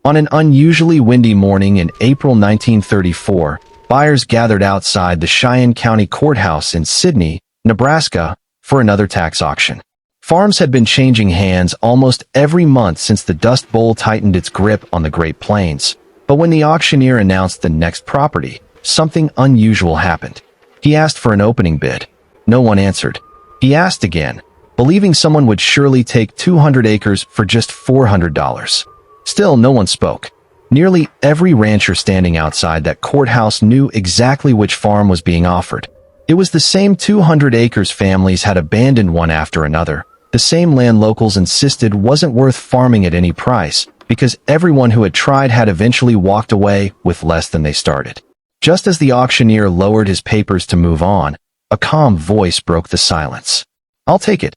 On an unusually windy morning in April 1934, buyers gathered outside the Cheyenne County Courthouse in Sidney, Nebraska, for another tax auction. Farms had been changing hands almost every month since the Dust Bowl tightened its grip on the Great Plains, but when the auctioneer announced the next property, something unusual happened. He asked for an opening bid. No one answered. He asked again, believing someone would surely take 200 acres for just $400. Still, no one spoke. Nearly every rancher standing outside that courthouse knew exactly which farm was being offered. It was the same 200 acres families had abandoned one after another, the same land locals insisted wasn't worth farming at any price, because everyone who had tried had eventually walked away with less than they started. Just as the auctioneer lowered his papers to move on, a calm voice broke the silence. "I'll take it."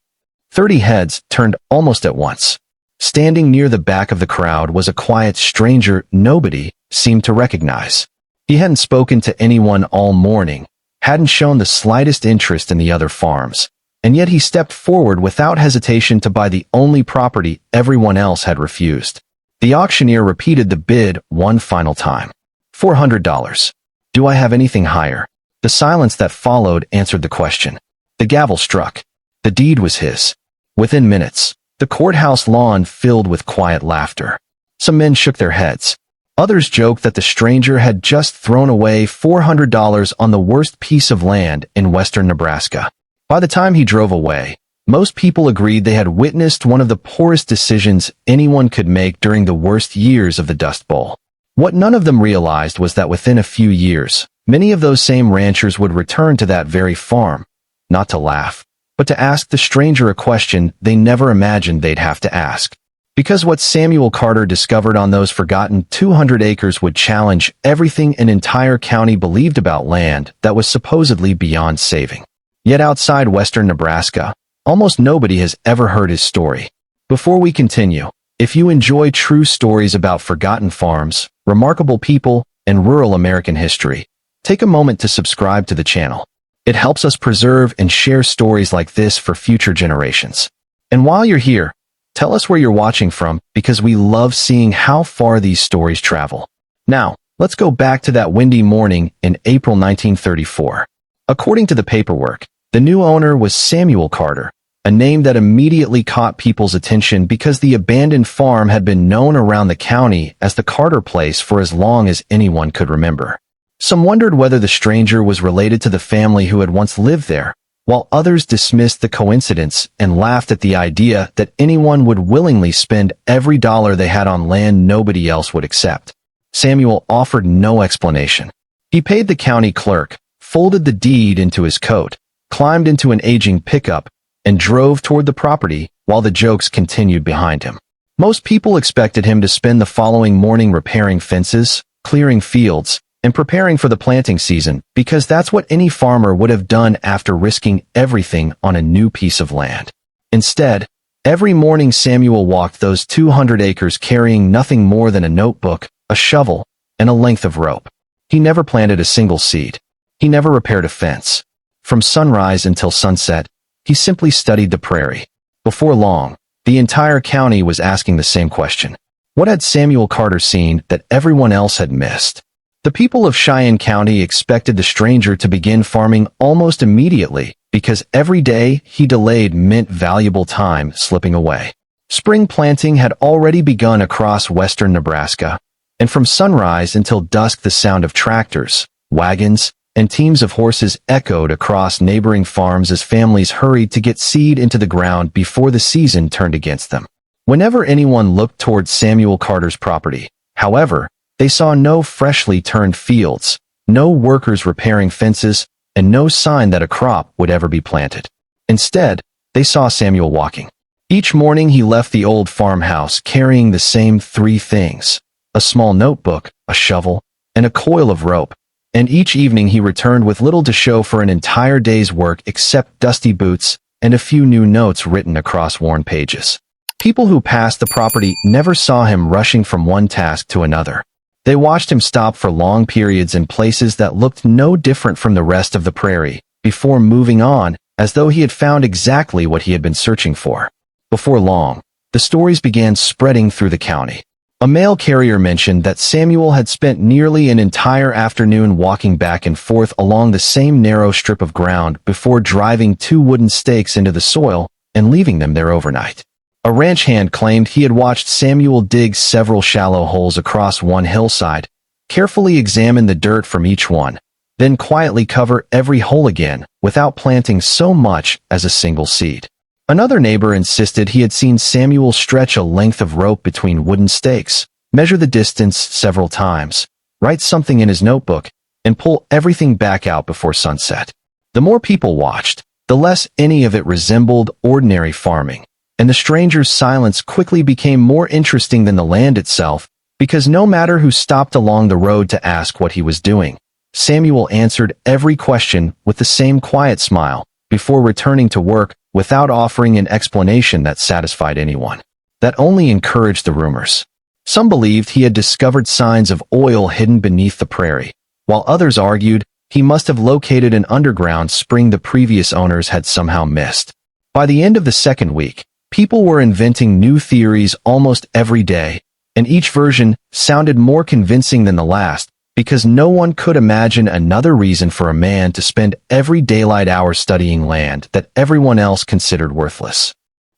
30 heads turned almost at once. Standing near the back of the crowd was a quiet stranger nobody seemed to recognize. He hadn't spoken to anyone all morning, hadn't shown the slightest interest in the other farms, and yet he stepped forward without hesitation to buy the only property everyone else had refused. The auctioneer repeated the bid one final time. $400. "Do I have anything higher?" The silence that followed answered the question. The gavel struck. The deed was his. Within minutes, the courthouse lawn filled with quiet laughter. Some men shook their heads. Others joked that the stranger had just thrown away $400 on the worst piece of land in western Nebraska. By the time he drove away, most people agreed they had witnessed one of the poorest decisions anyone could make during the worst years of the Dust Bowl. What none of them realized was that within a few years, many of those same ranchers would return to that very farm, not to laugh, but to ask the stranger a question they never imagined they'd have to ask. Because what Samuel Carter discovered on those forgotten 200 acres would challenge everything an entire county believed about land that was supposedly beyond saving. Yet outside western Nebraska, almost nobody has ever heard his story. Before we continue, if you enjoy true stories about forgotten farms, remarkable people, and rural American history, take a moment to subscribe to the channel. It helps us preserve and share stories like this for future generations. And while you're here, tell us where you're watching from, because we love seeing how far these stories travel. Now, let's go back to that windy morning in April 1934. According to the paperwork, the new owner was Samuel Carter, a name that immediately caught people's attention because the abandoned farm had been known around the county as the Carter place for as long as anyone could remember. Some wondered whether the stranger was related to the family who had once lived there, while others dismissed the coincidence and laughed at the idea that anyone would willingly spend every dollar they had on land nobody else would accept. Samuel offered no explanation. He paid the county clerk, folded the deed into his coat, climbed into an aging pickup, and drove toward the property while the jokes continued behind him. Most people expected him to spend the following morning repairing fences, clearing fields, and preparing for the planting season, because that's what any farmer would have done after risking everything on a new piece of land. Instead, every morning Samuel walked those 200 acres carrying nothing more than a notebook, a shovel, and a length of rope. He never planted a single seed. He never repaired a fence. From sunrise until sunset, he simply studied the prairie. Before long, the entire county was asking the same question. What had Samuel Carter seen that everyone else had missed? The people of Cheyenne County expected the stranger to begin farming almost immediately because every day he delayed meant valuable time slipping away. Spring planting had already begun across western Nebraska, and from sunrise until dusk the sound of tractors, wagons, and teams of horses echoed across neighboring farms as families hurried to get seed into the ground before the season turned against them. Whenever anyone looked toward Samuel Carter's property, however, they saw no freshly turned fields, no workers repairing fences, and no sign that a crop would ever be planted. Instead, they saw Samuel walking. Each morning he left the old farmhouse carrying the same three things: a small notebook, a shovel, and a coil of rope. And each evening he returned with little to show for an entire day's work except dusty boots and a few new notes written across worn pages. People who passed the property never saw him rushing from one task to another. They watched him stop for long periods in places that looked no different from the rest of the prairie, before moving on, as though he had found exactly what he had been searching for. Before long, the stories began spreading through the county. A mail carrier mentioned that Samuel had spent nearly an entire afternoon walking back and forth along the same narrow strip of ground before driving 2 wooden stakes into the soil and leaving them there overnight. A ranch hand claimed he had watched Samuel dig several shallow holes across one hillside, carefully examine the dirt from each one, then quietly cover every hole again without planting so much as a single seed. Another neighbor insisted he had seen Samuel stretch a length of rope between wooden stakes, measure the distance several times, write something in his notebook, and pull everything back out before sunset. The more people watched, the less any of it resembled ordinary farming, and the stranger's silence quickly became more interesting than the land itself, because no matter who stopped along the road to ask what he was doing, Samuel answered every question with the same quiet smile before returning to work without offering an explanation that satisfied anyone. That only encouraged the rumors. Some believed he had discovered signs of oil hidden beneath the prairie, while others argued he must have located an underground spring the previous owners had somehow missed. By the end of the second week, people were inventing new theories almost every day, and each version sounded more convincing than the last, because no one could imagine another reason for a man to spend every daylight hour studying land that everyone else considered worthless.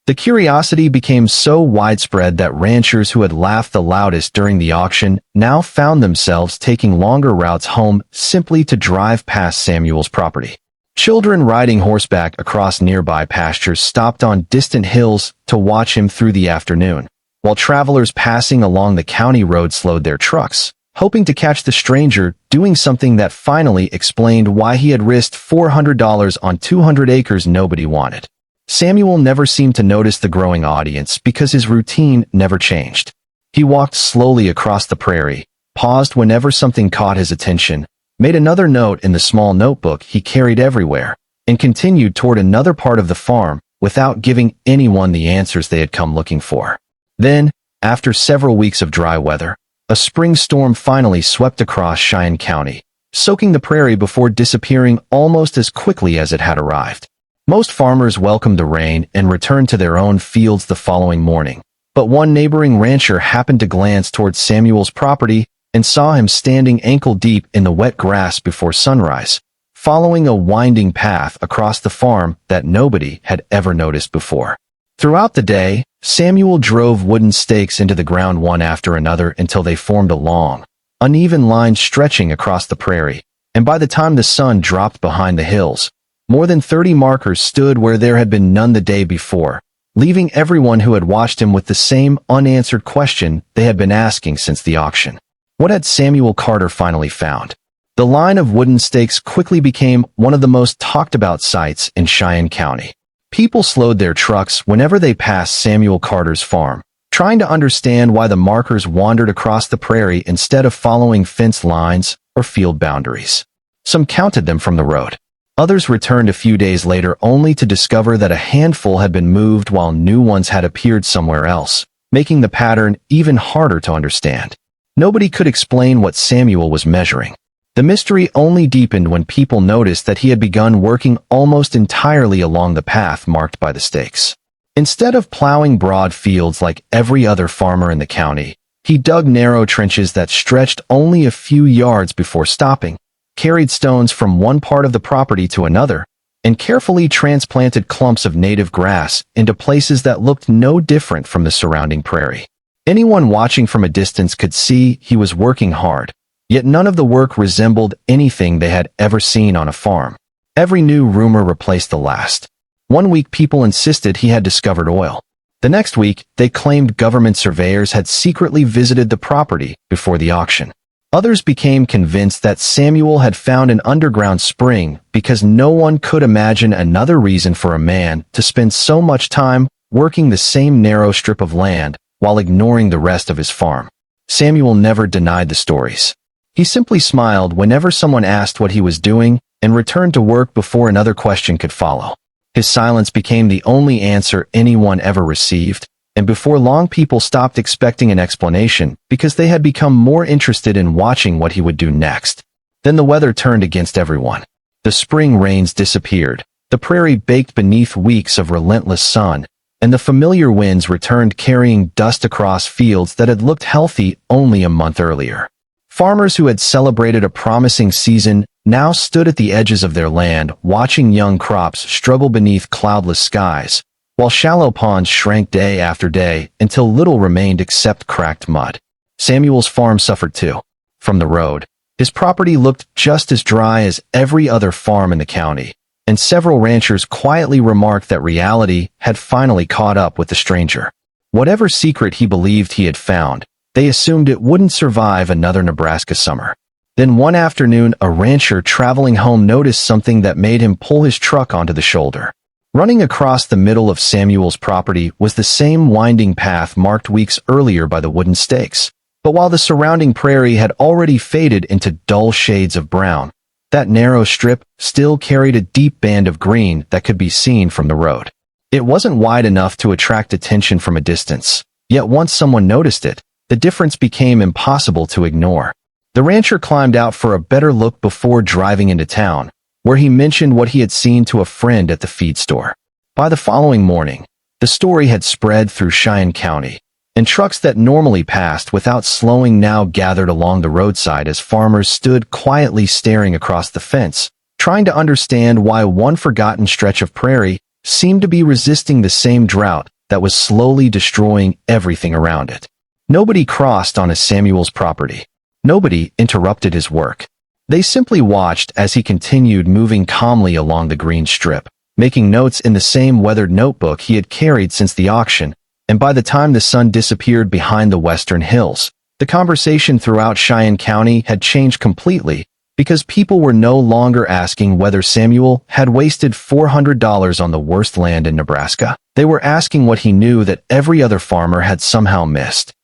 The curiosity became so widespread that ranchers who had laughed the loudest during the auction now found themselves taking longer routes home simply to drive past Samuel's property. Children riding horseback across nearby pastures stopped on distant hills to watch him through the afternoon, while travelers passing along the county road slowed their trucks, hoping to catch the stranger doing something that finally explained why he had risked $400 on 200 acres nobody wanted. Samuel never seemed to notice the growing audience because his routine never changed. He walked slowly across the prairie, paused whenever something caught his attention, made another note in the small notebook he carried everywhere, and continued toward another part of the farm without giving anyone the answers they had come looking for. Then, after several weeks of dry weather, a spring storm finally swept across Cheyenne County, soaking the prairie before disappearing almost as quickly as it had arrived. Most farmers welcomed the rain and returned to their own fields the following morning, but one neighboring rancher happened to glance towards Samuel's property and saw him standing ankle-deep in the wet grass before sunrise, following a winding path across the farm that nobody had ever noticed before. Throughout the day, Samuel drove wooden stakes into the ground one after another until they formed a long, uneven line stretching across the prairie, and by the time the sun dropped behind the hills, more than 30 markers stood where there had been none the day before, leaving everyone who had watched him with the same unanswered question they had been asking since the auction. What had Samuel Carter finally found? The line of wooden stakes quickly became one of the most talked-about sights in Cheyenne County. People slowed their trucks whenever they passed Samuel Carter's farm, trying to understand why the markers wandered across the prairie instead of following fence lines or field boundaries. Some counted them from the road. Others returned a few days later only to discover that a handful had been moved while new ones had appeared somewhere else, making the pattern even harder to understand. Nobody could explain what Samuel was measuring. The mystery only deepened when people noticed that he had begun working almost entirely along the path marked by the stakes. Instead of plowing broad fields like every other farmer in the county, he dug narrow trenches that stretched only a few yards before stopping, carried stones from one part of the property to another, and carefully transplanted clumps of native grass into places that looked no different from the surrounding prairie. Anyone watching from a distance could see he was working hard. Yet none of the work resembled anything they had ever seen on a farm. Every new rumor replaced the last. One week people insisted he had discovered oil. The next week, they claimed government surveyors had secretly visited the property before the auction. Others became convinced that Samuel had found an underground spring because no one could imagine another reason for a man to spend so much time working the same narrow strip of land while ignoring the rest of his farm. Samuel never denied the stories. He simply smiled whenever someone asked what he was doing and returned to work before another question could follow. His silence became the only answer anyone ever received, and before long people stopped expecting an explanation because they had become more interested in watching what he would do next. Then the weather turned against everyone. The spring rains disappeared, the prairie baked beneath weeks of relentless sun, and the familiar winds returned carrying dust across fields that had looked healthy only a month earlier. Farmers who had celebrated a promising season now stood at the edges of their land, watching young crops struggle beneath cloudless skies, while shallow ponds shrank day after day until little remained except cracked mud. Samuel's farm suffered too. From the road, his property looked just as dry as every other farm in the county, and several ranchers quietly remarked that reality had finally caught up with the stranger. Whatever secret he believed he had found, they assumed it wouldn't survive another Nebraska summer. Then one afternoon, a rancher traveling home noticed something that made him pull his truck onto the shoulder. Running across the middle of Samuel's property was the same winding path marked weeks earlier by the wooden stakes. But while the surrounding prairie had already faded into dull shades of brown, that narrow strip still carried a deep band of green that could be seen from the road. It wasn't wide enough to attract attention from a distance, yet once someone noticed it, the difference became impossible to ignore. The rancher climbed out for a better look before driving into town, where he mentioned what he had seen to a friend at the feed store. By the following morning, the story had spread through Cheyenne County, and trucks that normally passed without slowing now gathered along the roadside as farmers stood quietly staring across the fence, trying to understand why one forgotten stretch of prairie seemed to be resisting the same drought that was slowly destroying everything around it. Nobody crossed on Samuel's property. Nobody interrupted his work. They simply watched as he continued moving calmly along the green strip, making notes in the same weathered notebook he had carried since the auction, and by the time the sun disappeared behind the western hills, the conversation throughout Cheyenne County had changed completely because people were no longer asking whether Samuel had wasted $400 on the worst land in Nebraska. They were asking what he knew that every other farmer had somehow missed.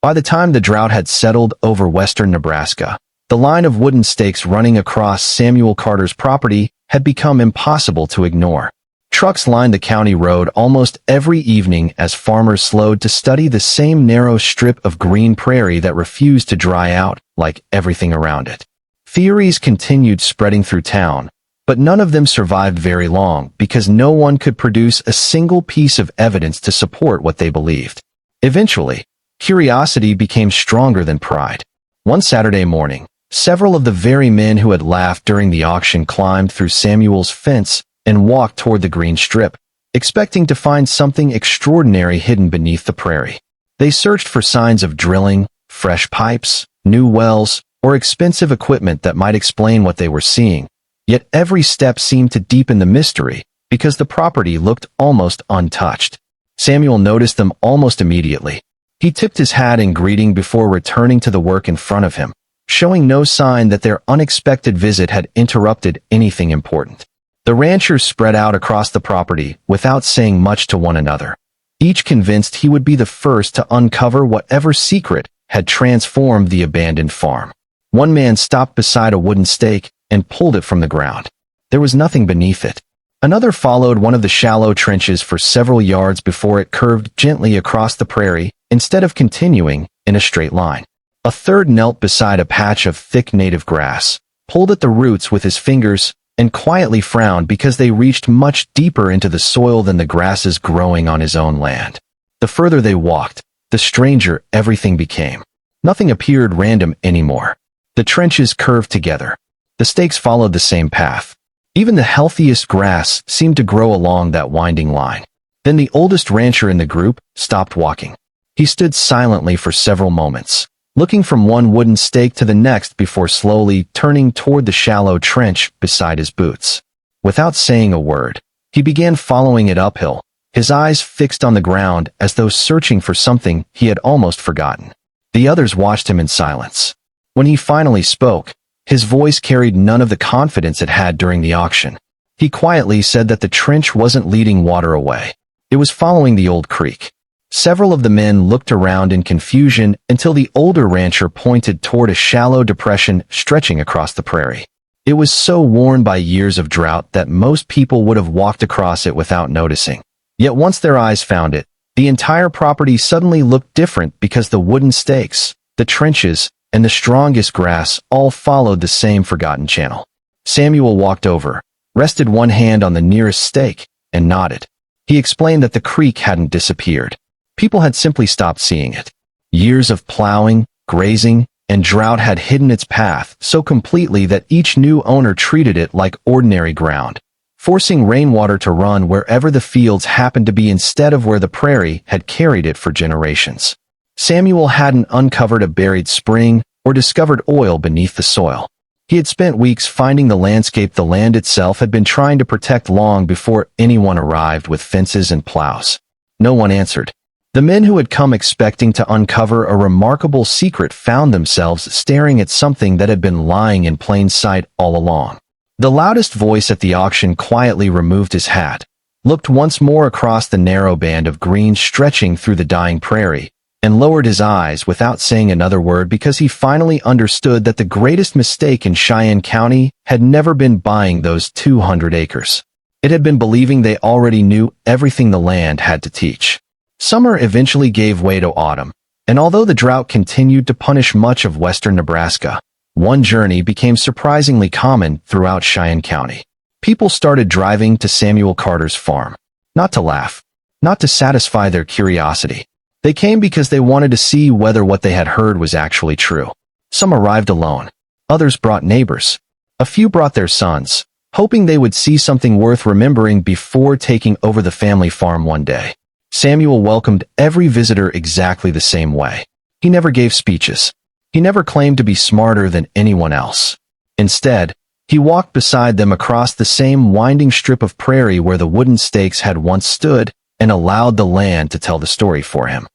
By the time the drought had settled over western Nebraska, the line of wooden stakes running across Samuel Carter's property had become impossible to ignore. Trucks lined the county road almost every evening as farmers slowed to study the same narrow strip of green prairie that refused to dry out like everything around it. Theories continued spreading through town, but none of them survived very long because no one could produce a single piece of evidence to support what they believed. Eventually, curiosity became stronger than pride. One Saturday morning, several of the very men who had laughed during the auction climbed through Samuel's fence and walked toward the green strip, expecting to find something extraordinary hidden beneath the prairie. They searched for signs of drilling, fresh pipes, new wells, or expensive equipment that might explain what they were seeing, yet every step seemed to deepen the mystery because the property looked almost untouched. Samuel noticed them almost immediately. He tipped his hat in greeting before returning to the work in front of him, showing no sign that their unexpected visit had interrupted anything important. The ranchers spread out across the property without saying much to one another, each convinced he would be the first to uncover whatever secret had transformed the abandoned farm. One man stopped beside a wooden stake and pulled it from the ground. There was nothing beneath it. Another followed one of the shallow trenches for several yards before it curved gently across the prairie instead of continuing in a straight line. A third knelt beside a patch of thick native grass, pulled at the roots with his fingers, and quietly frowned because they reached much deeper into the soil than the grasses growing on his own land. The further they walked, the stranger everything became. Nothing appeared random anymore. The trenches curved together. The stakes followed the same path. Even the healthiest grass seemed to grow along that winding line. Then the oldest rancher in the group stopped walking. He stood silently for several moments, looking from one wooden stake to the next before slowly turning toward the shallow trench beside his boots. Without saying a word, he began following it uphill, his eyes fixed on the ground as though searching for something he had almost forgotten. The others watched him in silence. When he finally spoke, his voice carried none of the confidence it had during the auction. He quietly said that the trench wasn't leading water away. It was following the old creek. Several of the men looked around in confusion until the older rancher pointed toward a shallow depression stretching across the prairie. It was so worn by years of drought that most people would have walked across it without noticing. Yet once their eyes found it, the entire property suddenly looked different because the wooden stakes, the trenches, and the strongest grass all followed the same forgotten channel. Samuel walked over, rested one hand on the nearest stake, and nodded. He explained that the creek hadn't disappeared. People had simply stopped seeing it. Years of plowing, grazing, and drought had hidden its path so completely that each new owner treated it like ordinary ground, forcing rainwater to run wherever the fields happened to be instead of where the prairie had carried it for generations. Samuel hadn't uncovered a buried spring or discovered oil beneath the soil. He had spent weeks finding the landscape the land itself had been trying to protect long before anyone arrived with fences and plows. No one answered. The men who had come expecting to uncover a remarkable secret found themselves staring at something that had been lying in plain sight all along. The loudest voice at the auction quietly removed his hat, looked once more across the narrow band of green stretching through the dying prairie, and lowered his eyes without saying another word because he finally understood that the greatest mistake in Cheyenne County had never been buying those 200 acres. It had been believing they already knew everything the land had to teach. Summer eventually gave way to autumn, and although the drought continued to punish much of western Nebraska, one journey became surprisingly common throughout Cheyenne County. People started driving to Samuel Carter's farm. Not to laugh, not to satisfy their curiosity. They came because they wanted to see whether what they had heard was actually true. Some arrived alone. Others brought neighbors. A few brought their sons, hoping they would see something worth remembering before taking over the family farm one day. Samuel welcomed every visitor exactly the same way. He never gave speeches. He never claimed to be smarter than anyone else. Instead, he walked beside them across the same winding strip of prairie where the wooden stakes had once stood and allowed the land to tell the story for him.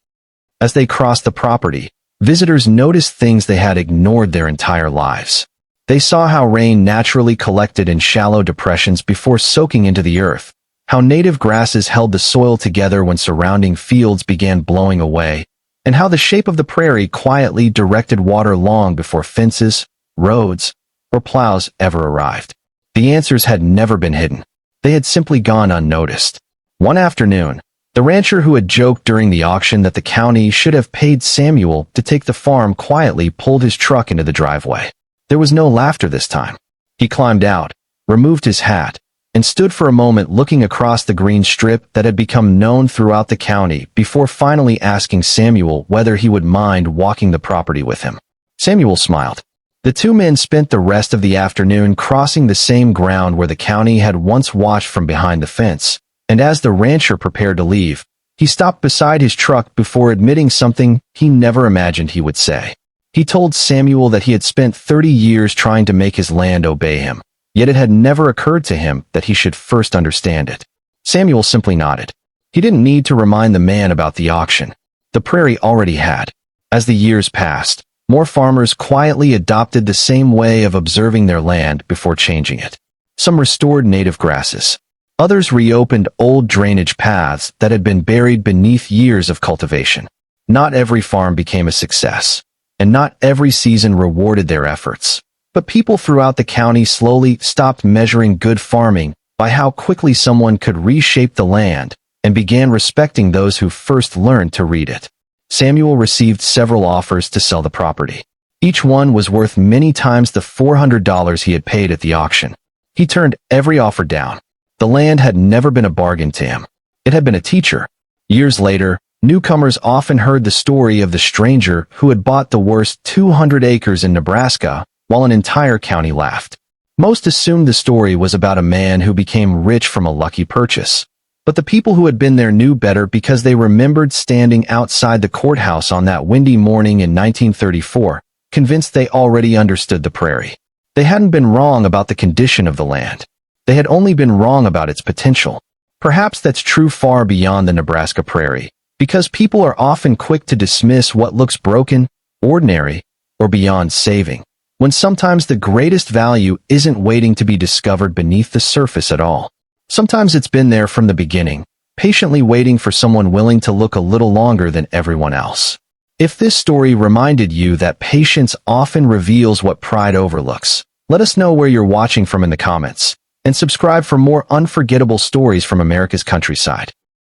As they crossed the property, visitors noticed things they had ignored their entire lives. They saw how rain naturally collected in shallow depressions before soaking into the earth, how native grasses held the soil together when surrounding fields began blowing away, and how the shape of the prairie quietly directed water long before fences, roads, or plows ever arrived. The answers had never been hidden. They had simply gone unnoticed. One afternoon, the rancher who had joked during the auction that the county should have paid Samuel to take the farm quietly pulled his truck into the driveway. There was no laughter this time. He climbed out, removed his hat, and stood for a moment looking across the green strip that had become known throughout the county before finally asking Samuel whether he would mind walking the property with him. Samuel smiled. The two men spent the rest of the afternoon crossing the same ground where the county had once watched from behind the fence, and as the rancher prepared to leave, he stopped beside his truck before admitting something he never imagined he would say. He told Samuel that he had spent 30 years trying to make his land obey him, yet it had never occurred to him that he should first understand it. Samuel simply nodded. He didn't need to remind the man about the auction. The prairie already had. As the years passed, more farmers quietly adopted the same way of observing their land before changing it. Some restored native grasses. Others reopened old drainage paths that had been buried beneath years of cultivation. Not every farm became a success, and not every season rewarded their efforts. But people throughout the county slowly stopped measuring good farming by how quickly someone could reshape the land and began respecting those who first learned to read it. Samuel received several offers to sell the property. Each one was worth many times the $400 he had paid at the auction. He turned every offer down. The land had never been a bargain to him. It had been a teacher. Years later, newcomers often heard the story of the stranger who had bought the worst 200 acres in Nebraska, while an entire county laughed. Most assumed the story was about a man who became rich from a lucky purchase. But the people who had been there knew better because they remembered standing outside the courthouse on that windy morning in 1934, convinced they already understood the prairie. They hadn't been wrong about the condition of the land. They had only been wrong about its potential. Perhaps that's true far beyond the Nebraska prairie, because people are often quick to dismiss what looks broken, ordinary, or beyond saving, when sometimes the greatest value isn't waiting to be discovered beneath the surface at all. Sometimes it's been there from the beginning, patiently waiting for someone willing to look a little longer than everyone else. If this story reminded you that patience often reveals what pride overlooks, let us know where you're watching from in the comments, and subscribe for more unforgettable stories from America's countryside.